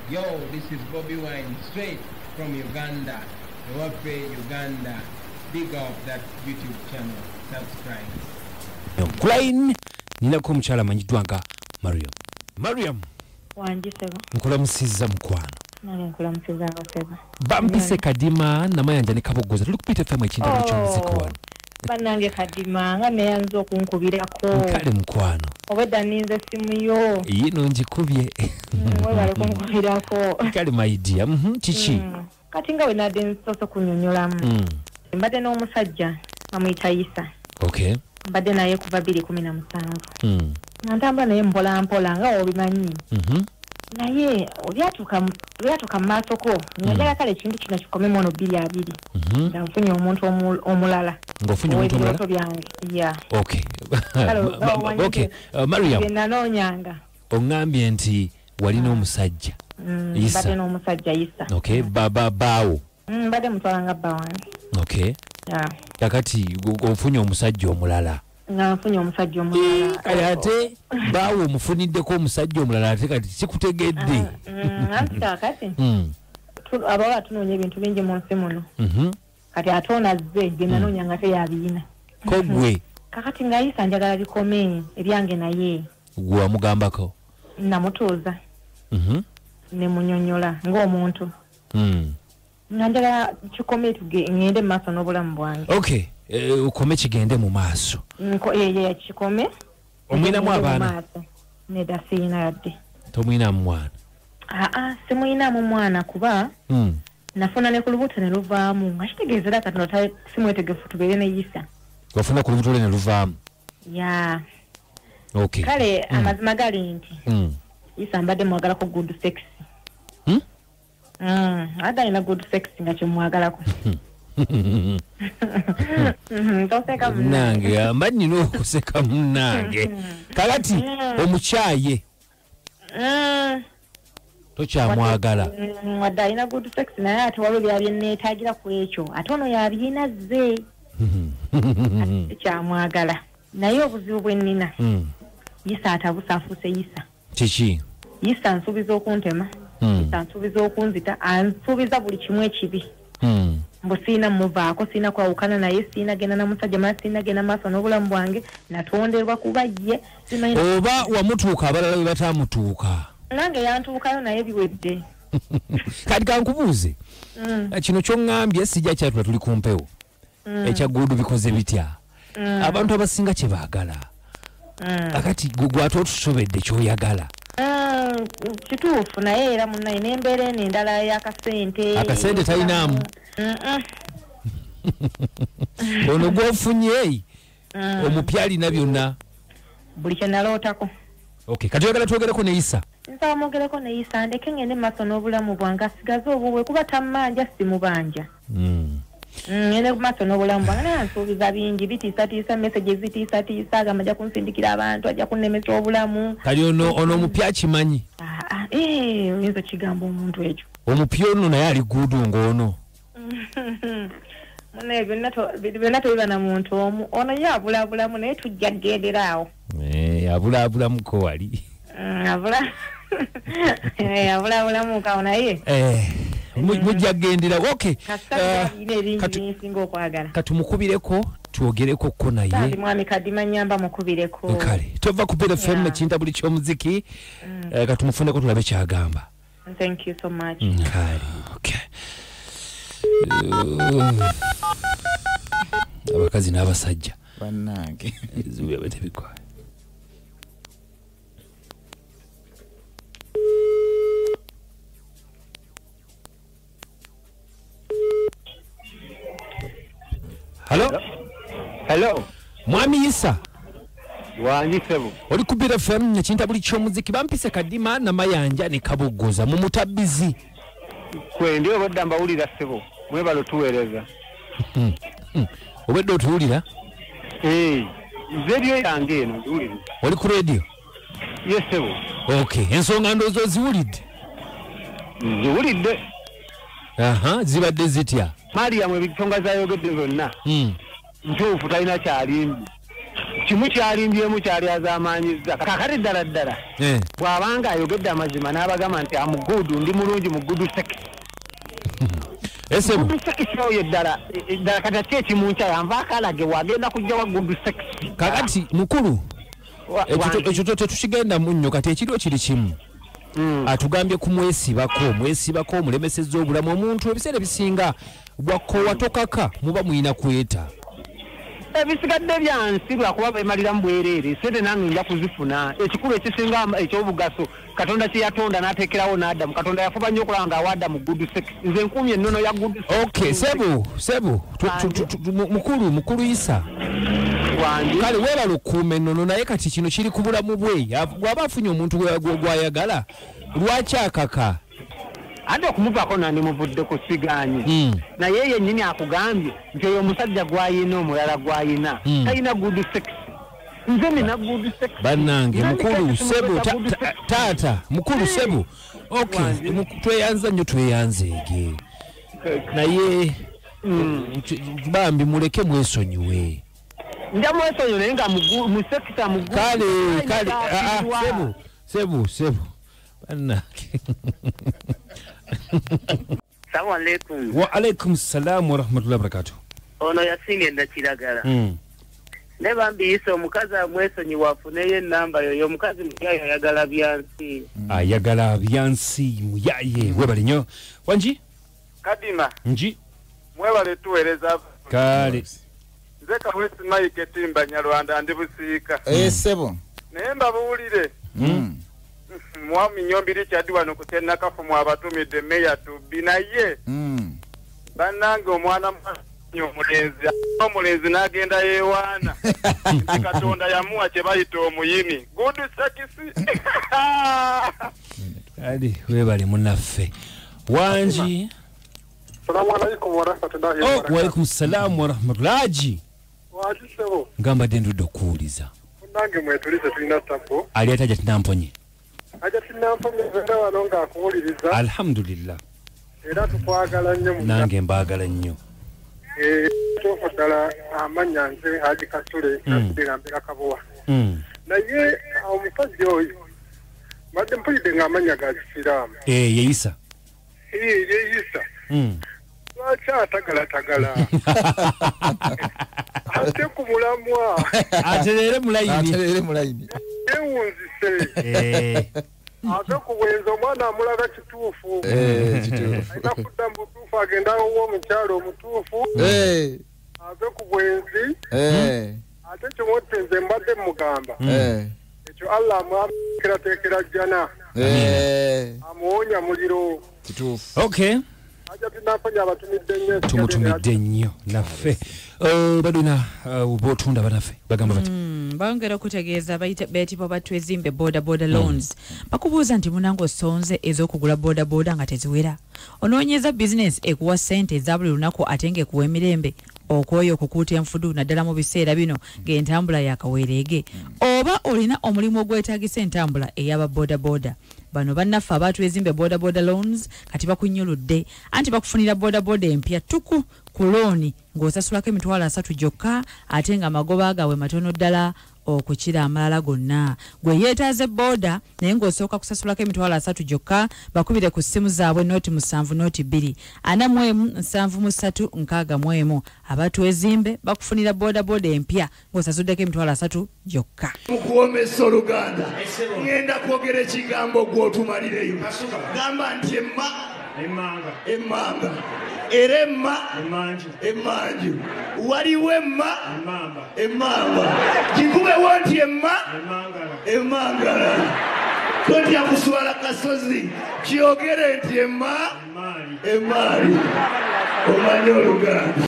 Yo, this is Bobby Wine, straight from Uganda. Uganda. Big up that YouTube channel. Subscribe. Klein, nina kumchala manjitwanga Mariam. Wanji sebo. Nkola musiza mkwano. Nale nkola musiza sebo. Bampise kadima na mayanja ne kabogoza. Tuli kupita fema ichinda mchomuziko wano. Banange kadima nga meyanzo kunkubirako. Nkale mkwano. Obeda ninze simu yo. Yino njikubye. Wale kunkubirako. Nkale maidia. Chichi. Kati nga wenade nsoso kunyonyolamu. Mbade n'omusajja amuyita Isa. Okay. Mbade naye kuva 2017. Nantamba naye mpola nga obimanyi. Naye olyatuka maaso ko njagala kale ekintu kino kikome mono 2 nga nfunye omuntu omulala. Ngofunye omuntu omulala? Yeah. Okay. Okay. Mariam. Nanoonyanga. Ongambye nti walina omusajja. Isa. Mbade n'omusajja Isa. Okay. Bawo. Mbade mutwalanga bba wange. Okay. Yeah. Kakati ofunye omusajja omulala. Ngafunye omusajja omulala. Ate bawo omufuniddeko omusajja omulala ate kati sikutegedde. Kati. Abawa tunoonya ebintu bingi mu nsi muno. Kati atona zze gye nanoonya nga teyabiyina. Kogwe. Kakati nga Isa njagala bikome ebyange naye. Gwe wamugambako? Namutuuza. Ne munyonyola ng'omuntu. Njagala kikome ngende mu maaso n'obulamu bwange. Okay. Ukome kigende mu maaso. Kikome. Omwinamu abaana? Neda siyina yadde. Tomwinamu mwana? Simuyinamu mwana kuba nafuna ne ku lubuto ne luvaamu nga kitegeezera kati simwetegefu tubeere ne Isa. Wafuna ku lubuto ne luvaamu? Yeah. Okay. Kale amazima gali nti Isa mbadde mwagalako good sex. Ada ina good sex nga kyemwagalako. Toseka munange ambanyi n'okuseka munange kakati Mukyaye tokyamwagala wadde alina good sex naye ate waliwo byali neetaagira ku ekyo ate ono yabiyina zze kyamwagala naye obuzibu bwe nnina Isa atabusa afuuse Isa kiki Isa ansuubiza okuntema Isa ansuubiza okunzita ansuubiza buli kimu ekibi mbu siina muvaako siina kwawukana naye siina genda na musajja mala siina genda maaso n'obulamu bwange natonderwa kuba ye oba wamutuuka abalala be bataamutuuka nange yantuukayo naye biwedde kati kankubuuze kino ky'oŋŋambye sijja kyatula tuli ku mpewo ekyaguudu bikoze bitya abantu abasinga kye baagala akati gwate otusobedde ky'oyagala kituufu naye era munnaye n'embeera eno endala akasente talinaamu ono gwofunye omupya alina byonna buli kye nalootako. Okay, kati oyagala twogereko ne Isa? Nsaba mwogereko ne Isa ndeke ngende maaso n'obulamu bwange asigaze obubwe kuba tammanja simubanja. Ngende maaso n'obulamu bwange naye ansuubiza bingi bitiisatiisa messages zitiisatiisa agamba ajja kunsindikira abantu ajja kunnemesa obulamu. Kali ono omupya akimanyi? Oyinza okigamba omuntu ekyo. Omupya ono naye ali guudu ng'ono. Munaye byonna tobiba na muntu omu ono ye abulaabulamu naye tujja kugendera awo. Abulaabulamuko wali. Abulaabulamu kawo naye. Mujja kugendera. Okay. Katumukubireko twogereko ko naye. Kandi mwami kadima nyamba mukubireko. Kale tova kupira FM kinta buli ky'omuziki katumufuneko tulabe kyagamba. Thank you so much. Kale. Okay. Abakazi n'abasajja bannange ezuya betebikwa. Hello. Mwami Isa. Wanji sebo. Oli kubira FM nekinta buli ky'omuziki bampise kadima na mayanja ne kabogoza mu mutabbizi. Kwendi obadde mbawulira sebo. Mwebalo tuweereza. Obedde otuwulira? Radio yange eno ngiwulira. Oli ku radio? Yes sebo. Okay, ensonga ndowooza oziwulidde? Nziwulidde. Zibadde zitya? Mariam ebisonga zayogedde zonna. Ntuufu talina kyalimbi. kimu kyalimbyemu kyali azaamanyiza kakati ddala bw'abanga ayogedde amazima n'abagamba nti amugudu ndi mulungi mu gudu sekisi gudu sekisi oyo ddala kati ate ekimunkya yanva akalage wagenda kujja wa gudu sekisi kakati mukulu ekyo tetukigenda mu nnyo kati ekiriwo kiri kimu atugambye kumwesibako mulemesezza obulamu omuntu ebiseera ebisinga bwakkowa tokaka muba muyina kweta ebisigadde byansi lwakuba bemaliramu bwereere sente nange nja kuzifuna ekikulu ekisinga ekyobugaso katonda kyeyatonda n'ateekerawo n'addamu katonda yafuba nnyo okulaba nga awadda mu gudu sekisi nze nkuumye ennono ya gudu okay sebu mukulu isa kale weebala okuuma ennono naye kati kino kiri ku bulamu bwe bw'aba afunye omuntu gwayagala lwaki akaka ate okumuvaako nandimuvudde ku siganye naye yennyini akugambye nti oyo omusajja gwayina omulala gwayina talina gudu sekisi nze nina gudu sekisi bannange mukulu sebu taata mukulu sebu okay tweyanza nnyo tweyanzeege naye bambi muleke mwesonyiwe nja mwesonyiwe naye nga mu sekisa mu kale sebu bannange Assalamu alaikum. Wa alaikum salam wa rahmatullahi wa barakatuh. Ono yasinge ndakiragala. Ne bambiyise omukazi amwesonyi wafuneyo enamba yo omukazi Mukyaye ayagala byansi. Ayagala byansi Mukyaye webale nnyo. Wanji? Kadima. Nji. Mwebale tuweereza. Kale. Nze Kawesi Mike Timba Nyarwanda ndi Busiika. Sebo. Naye mbabuulire. Mwami nyombiri kyaddi wano kutenna kafumu abatumidde meya tubbi naye bannange omwana omulenzi n'agenda yeewaana nti katonda yamuwa kye bayita omuyimi gudu sakisi ali webale munaffe wanji salamu alaikum warahmatullahi wabarakatuh wa alaikum salam warahmatullahi wajisebo ngamba ndudde okuwuliza nange mwetulize tulina tabo ali ataja tinamponye aja tinamponye era wano ng'akuwuliriza alhamdulillah era tukwagala nnyo nange mbaagala nnyo tuufu ddala amanya nze Haji Kasule nasudira mbera kabuwa naye omusajja oyo mbadde mpulidde ng'amanya ga kisiraamu yeisa yeisa lwaki atagalatagala ate ku mulamwa aterere mulayini ewunzise ate ku bwenzi omwana amulaga kituufu alina kudda mu butuufu agenda w'omukyalo omutuufu ate ku bwenzi ate kyomotte nze mbadde mugamba ekyo Allah amwakerateekera jjana amuwonya muliro kituufu okay tumutumidde nnyo naffe baduna botunda banaffe bagamba bati bongera okutegeeza beetibwa batwezimbe boda loans bakubuuza nti munange osonze ez'okugula boda nga teziwera onoonyeza bizinesi ekuwa ssente eza buli lunaku ate ng'ekuwa emirembe okwoyo okukuuta enfudu naddala mu biseera bino ng'entambula yakaweereege oba olina omulimu ogwetaagisa entambula ey'aba boda bano bannaffe abatwezimbe boda loans kati bakunyuludde anti bakufunira boda empya tuku ku looni ng'osasulako emitwalo 3 gyokka ate nga amagoba gaabwe matono ddala okukira amalala gonna gwe yeetaaze boda naye ng'osooka kusasulako emitwalo 3 gyokka bakubire ku ssimu zaabwe nooti 7 nooti 2 41 abatwezimbe bakufunira boda empya ng'osasuddeko emitwalo 3 gyokka mukuwomesa oluganda ngenda kwogera ekigambo gw'otumalireyo gamba nti emmanga era emmanju waliwo emmamba kikubewo nti emmangala totya kuswala kasozi kyogere nti emaali omanyi oluganda